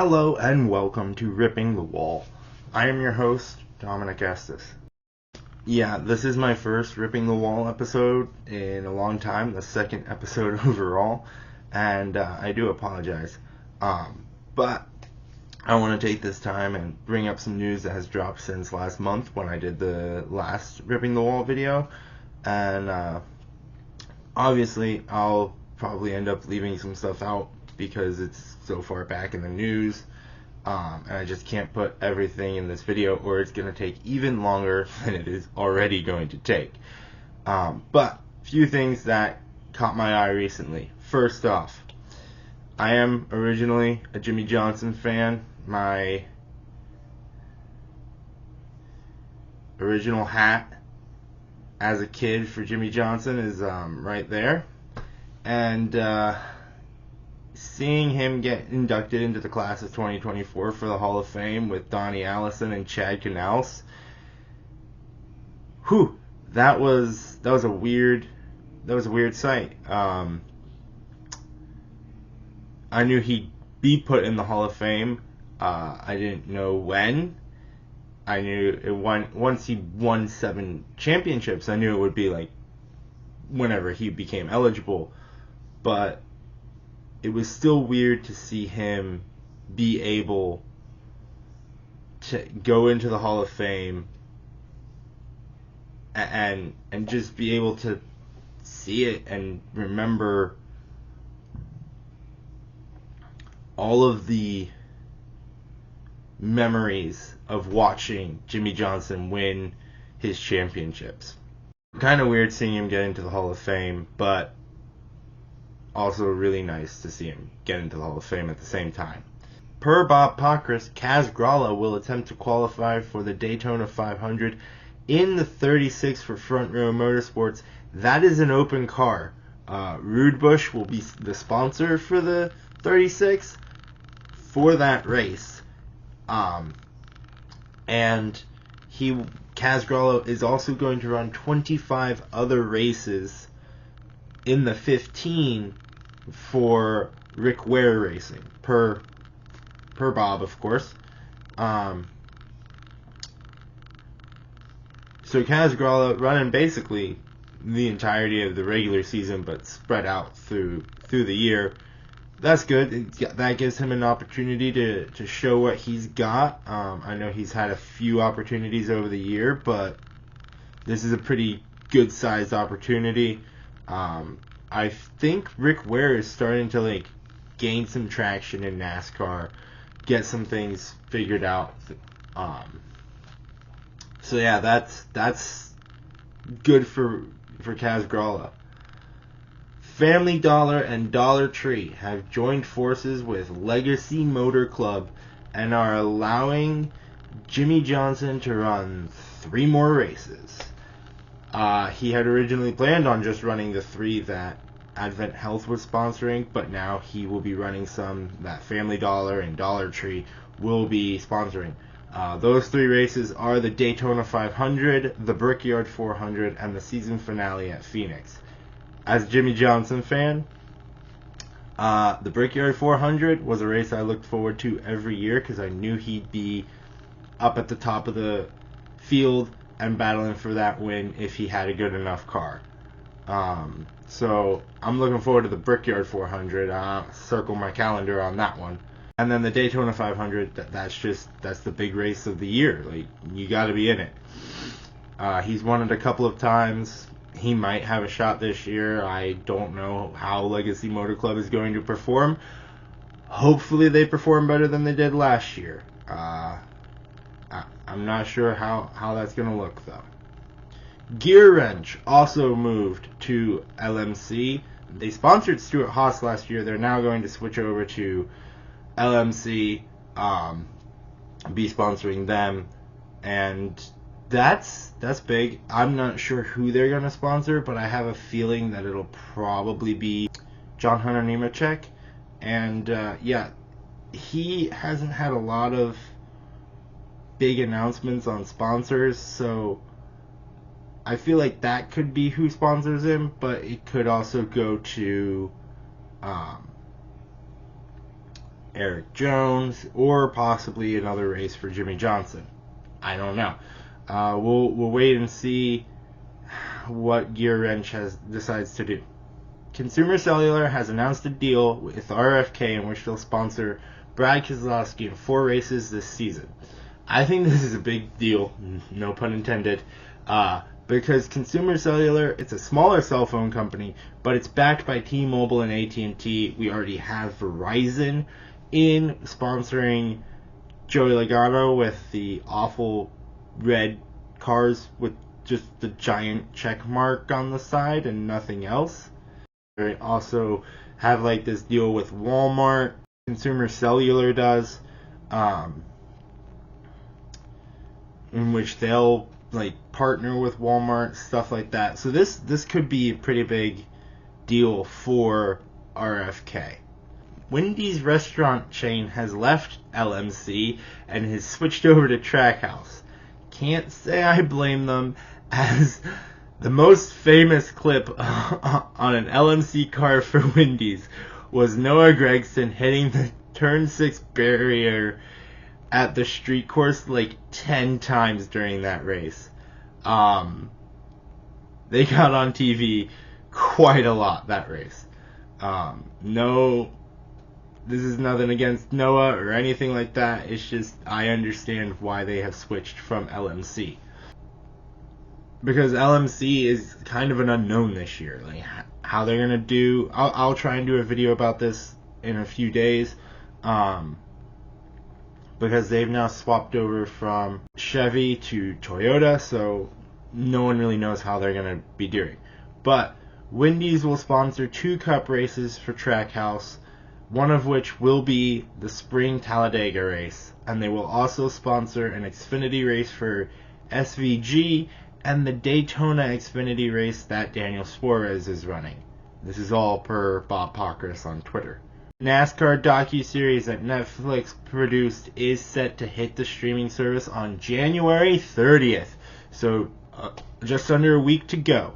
Hello and welcome to Ripping the Wall. I am your host, Dominic Estes. Yeah, this is my first Ripping the Wall episode in a long time, the second episode overall, and I do apologize. But I want to take this time and bring up some news that has dropped since last month when I did the last Ripping the Wall video, and obviously I'll probably end up leaving some stuff out because it's so far back in the news, and I just can't put everything in this video or it's going to take even longer than it is already going to take. But a few things that caught my eye recently. First off, I am originally a Jimmie Johnson fan. My original hat as a kid for Jimmie Johnson is right there. And seeing him get inducted into the class of 2024 for the Hall of Fame with Donnie Allison and Chad Knaus, that was a weird sight. I knew he'd be put in the Hall of Fame. I didn't know when. I knew once he won 7 championships, I knew it would be like whenever he became eligible. But it was still weird to see him be able to go into the Hall of Fame and just be able to see it and remember all of the memories of watching Jimmie Johnson win his championships. Kind of weird seeing him get into the Hall of Fame, but also really nice to see him get into the Hall of Fame at the same time. Per Bob Pockrass, Kaz Grala will attempt to qualify for the Daytona 500 in the 36 for Front Row Motorsports. That is an open car. Rude Bush will be the sponsor for the 36 for that race. And Kaz Grala is also going to run 25 other races in the 15 for Rick Ware Racing, per Bob, of course. So Kaz Grala running basically the entirety of the regular season, but spread out through the year. That's good. That gives him an opportunity to show what he's got. I know he's had a few opportunities over the year, but this is a pretty good-sized opportunity. I think Rick Ware is starting to gain some traction in NASCAR, get some things figured out. So yeah, that's good for Kaz Grala. Family Dollar and Dollar Tree have joined forces with Legacy Motor Club and are allowing Jimmie Johnson to run 3 more races. He had originally planned on just running the 3 that Advent Health was sponsoring, but now he will be running some that Family Dollar and Dollar Tree will be sponsoring. Those 3 races are the Daytona 500, the Brickyard 400, and the season finale at Phoenix. As a Jimmie Johnson fan, the Brickyard 400 was a race I looked forward to every year because I knew he'd be up at the top of the field and battling for that win if he had a good enough car. So I'm looking forward to the Brickyard 400. Circle my calendar on that one. And then the Daytona 500, that's the big race of the year. You got to be in it. He's won it a couple of times. He might have a shot this year. I don't know how Legacy Motor Club is going to perform. Hopefully they perform better than they did last year. I'm not sure how that's going to look, though. Gear Wrench also moved to LMC. They sponsored Stuart Haas last year. They're now going to switch over to LMC, be sponsoring them, and that's big. I'm not sure who they're going to sponsor, but I have a feeling that it'll probably be John Hunter Nemechek. And yeah, he hasn't had a lot of big announcements on sponsors, so I feel like that could be who sponsors him, but it could also go to Eric Jones, or possibly another race for Jimmie Johnson. I don't know. We'll wait and see what Gear Wrench decides to do. Consumer Cellular has announced a deal with RFK in which they'll sponsor Brad Keselowski in 4 races this season. I think this is a big deal, no pun intended, because Consumer Cellular, it's a smaller cell phone company, but it's backed by T-Mobile and AT&T. We already have Verizon in sponsoring Joey Logano with the awful red cars with just the giant check mark on the side and nothing else. They also have like this deal with Walmart. Consumer Cellular does, in which they'll like partner with Walmart, stuff like that. So this could be a pretty big deal for RFK. Wendy's restaurant chain has left LMC and has switched over to Trackhouse. Can't say I blame them, as the most famous clip on an LMC car for Wendy's was Noah Gragson hitting the turn 6 barrier at the street course like 10 times during that race. They got on TV quite a lot that race. No, this is nothing against Noah or anything like that. It's just I understand why they have switched from LMC. Because LMC is kind of an unknown this year. Like how they're gonna do. I'll try and do a video about this in a few days. Because they've now swapped over from Chevy to Toyota, so no one really knows how they're gonna be doing. But Wendy's will sponsor 2 Cup races for Trackhouse, one of which will be the Spring Talladega race, and they will also sponsor an Xfinity race for SVG and the Daytona Xfinity race that Daniel Suarez is running. This is all per Bob Pockrass on Twitter. NASCAR docuseries that Netflix produced is set to hit the streaming service on January 30th, so just under a week to go.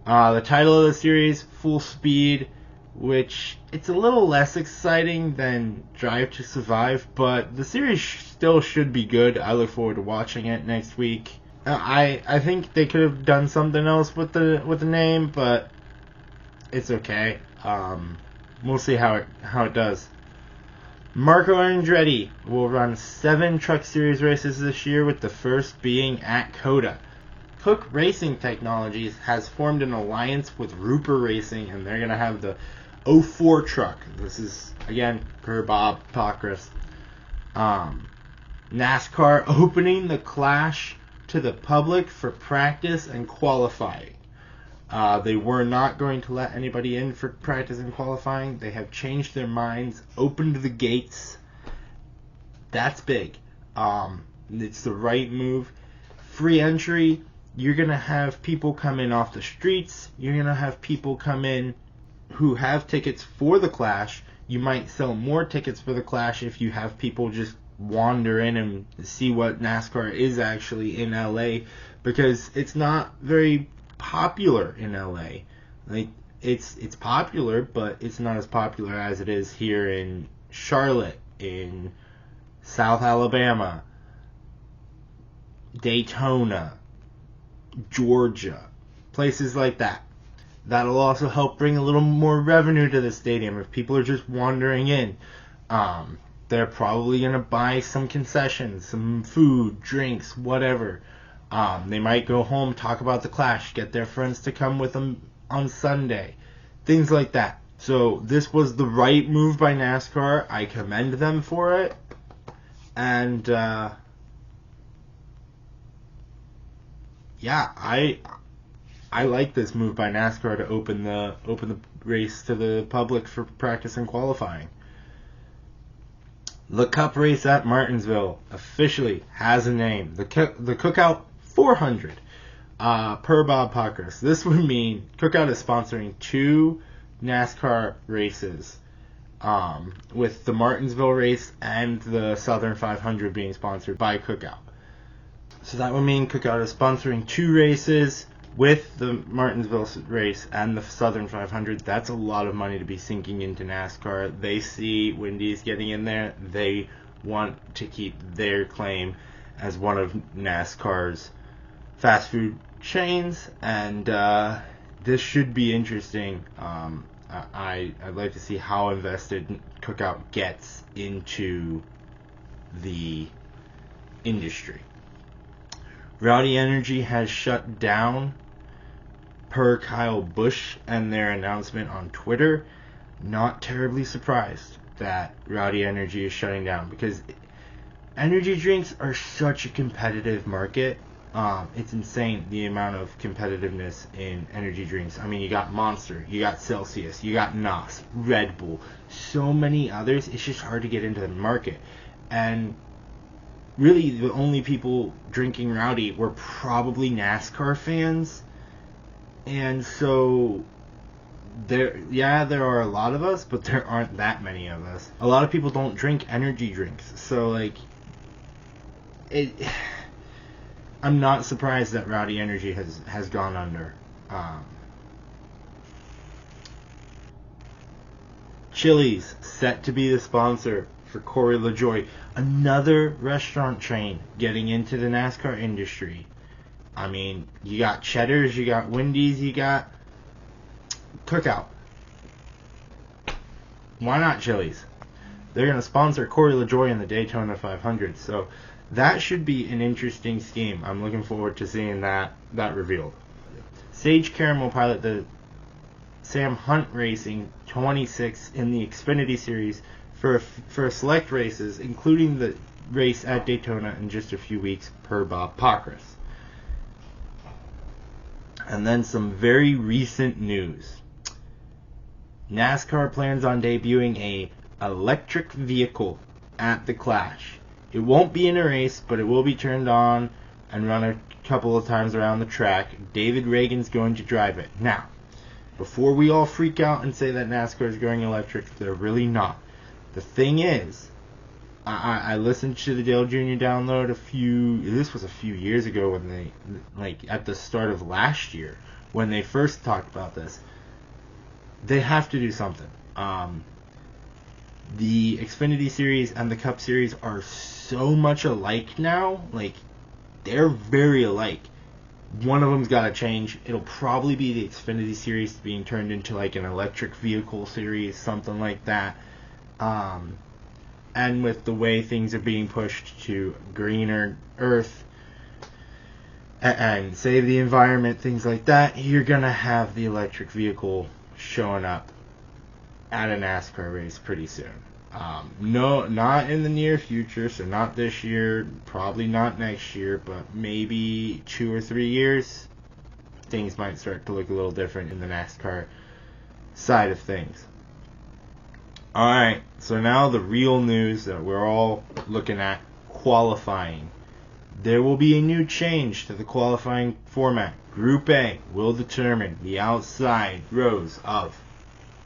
The title of the series, Full Speed, which it's a little less exciting than Drive to Survive, but the series still should be good. I look forward to watching it next week. I think they could have done something else with the name, but it's okay. We'll see how it does. Marco Andretti will run 7 Truck Series races this year, with the first being at COTA. Cook Racing Technologies has formed an alliance with Rupert Racing, and they're going to have the 04 truck. This is, again, per Bob Pockrass. NASCAR opening the Clash to the public for practice and qualifying. They were not going to let anybody in for practice and qualifying. They have changed their minds, opened the gates. That's big. It's the right move. Free entry. You're going to have people come in off the streets. You're going to have people come in who have tickets for the Clash. You might sell more tickets for the Clash if you have people just wander in and see what NASCAR is actually in LA, because it's not very popular in LA. Like it's popular, but it's not as popular as it is here in Charlotte, in South Alabama, Daytona, Georgia, places like that. That'll also help bring a little more revenue to the stadium if people are just wandering in. They're probably going to buy some concessions, some food, drinks, whatever. They might go home, talk about the Clash, get their friends to come with them on Sunday. Things like that. So this was the right move by NASCAR. I commend them for it. And yeah, I like this move by NASCAR to open the race to the public for practice and qualifying. The Cup race at Martinsville officially has a name. The Cookout 400. Per Bob Pockrass. This would mean Cookout is sponsoring 2 NASCAR races, with the Martinsville race and the Southern 500 being sponsored by Cookout. So that would mean Cookout is sponsoring 2 races. with the Martinsville race and the Southern 500, that's a lot of money to be sinking into NASCAR. They see Wendy's getting in there. They want to keep their claim as one of NASCAR's fast food chains, and this should be interesting. I'd like to see how invested Cookout gets into the industry. Rowdy Energy has shut down per Kyle Busch and their announcement on Twitter. Not terribly surprised that Rowdy Energy is shutting down, because energy drinks are such a competitive market. It's insane the amount of competitiveness in energy drinks. I mean, you got Monster, you got Celsius, you got NOS, Red Bull, so many others. It's just hard to get into the market. And really, the only people drinking Rowdy were probably NASCAR fans. And so, there are a lot of us, but there aren't that many of us. A lot of people don't drink energy drinks. So, like, I'm not surprised that Rowdy Energy has gone under. Chili's set to be the sponsor for Corey LaJoie, another restaurant chain getting into the NASCAR industry. I mean, you got Cheddar's, you got Wendy's, you got Cookout. Why not Chili's? They're going to sponsor Corey LaJoie in the Daytona 500, so that should be an interesting scheme. I'm looking forward to seeing that revealed. Sage Karam will pilot the Sam Hunt Racing 26 in the Xfinity Series for select races, including the race at Daytona in just a few weeks, per Bob Pockrass. And then some very recent news. NASCAR plans on debuting a electric vehicle at the Clash. It won't be in a race, but it will be turned on and run a couple of times around the track. David Reagan's going to drive it. Now, before we all freak out and say that NASCAR is going electric, they're really not. The thing is, I listened to the Dale Jr. download this was a few years ago when they, like at the start of last year, when they first talked about this. They have to do something. The Xfinity Series and the Cup Series are so much alike now. Like, they're very alike. One of them's got to change. It'll probably be the Xfinity Series being turned into like an electric vehicle series, something like that. And with the way things are being pushed to greener earth and save the environment, things like that, you're going to have the electric vehicle showing up at a NASCAR race pretty soon. No, not in the near future, so not this year, probably not next year, but maybe 2 or 3 years, things might start to look a little different in the NASCAR side of things. Alright, so now the real news that we're all looking at, qualifying. There will be a new change to the qualifying format. Group A will determine the outside rows of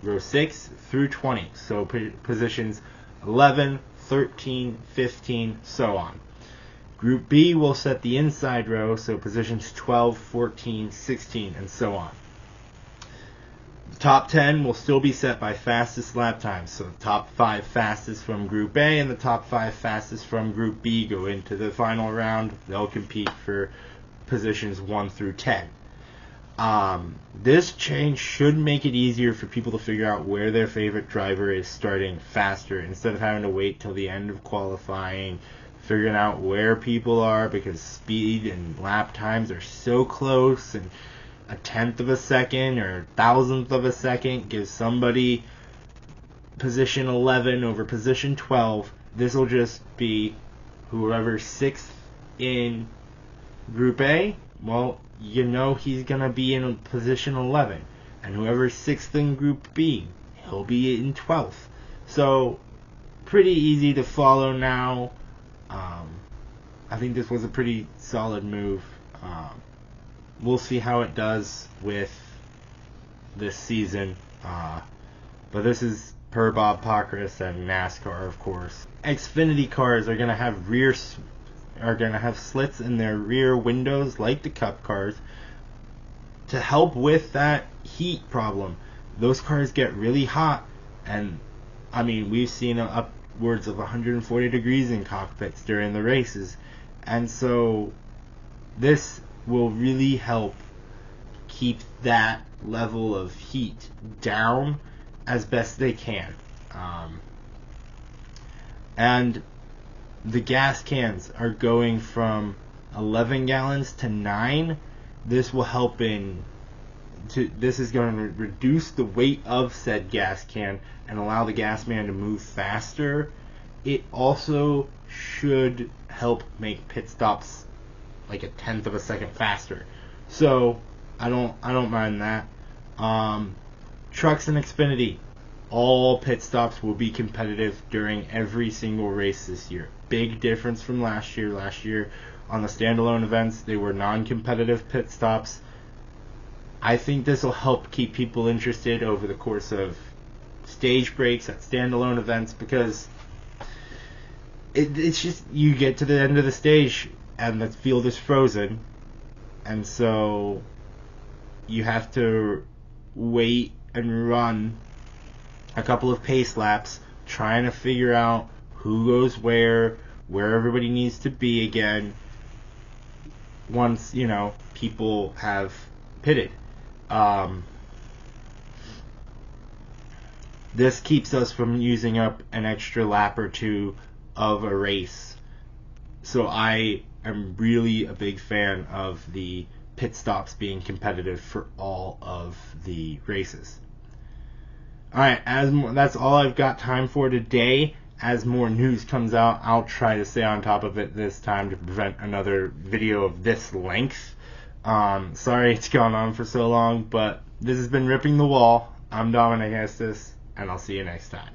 row 6 through 20. So positions 11, 13, 15, so on. Group B will set the inside row, so positions 12, 14, 16, and so on. The top 10 will still be set by fastest lap times. So the top 5 fastest from Group A and the top 5 fastest from Group B go into the final round. They'll compete for positions 1 through 10. This change should make it easier for people to figure out where their favorite driver is starting faster, instead of having to wait till the end of qualifying, figuring out where people are, because speed and lap times are so close, and a tenth of a second or a thousandth of a second gives somebody position 11 over position 12. This will just be whoever's 6th in Group A, well, you know he's going to be in position 11. And whoever's 6th in Group B, he'll be in 12th. So, pretty easy to follow now. I think this was a pretty solid move. We'll see how it does with this season. But this is per Bob Pockrass and NASCAR, of course. Xfinity cars are going to have slits in their rear windows like the Cup cars, to help with that heat problem, those cars get really hot, and I mean, we've seen upwards of 140 degrees in cockpits during the races, and so this will really help keep that level of heat down as best they can. And the gas cans are going from 11 gallons to 9. This will help this is going to reduce the weight of said gas can and allow the gas man to move faster. It also should help make pit stops like a tenth of a second faster. So I don't mind that. Trucks and Xfinity, all pit stops will be competitive during every single race this year. Big difference from last year. Last year on the standalone events, they were non-competitive pit stops. I think this will help keep people interested over the course of stage breaks at standalone events, because it's just, you get to the end of the stage and the field is frozen, and so you have to wait and run a couple of pace laps trying to figure out who goes where everybody needs to be again once, people have pitted. This keeps us from using up an extra lap or two of a race. So I am really a big fan of the pit stops being competitive for all of the races. Alright, that's all I've got time for today. As more news comes out, I'll try to stay on top of it this time to prevent another video of this length. Sorry it's gone on for so long, but this has been Ripping the Wall. I'm Dominic Estes, and I'll see you next time.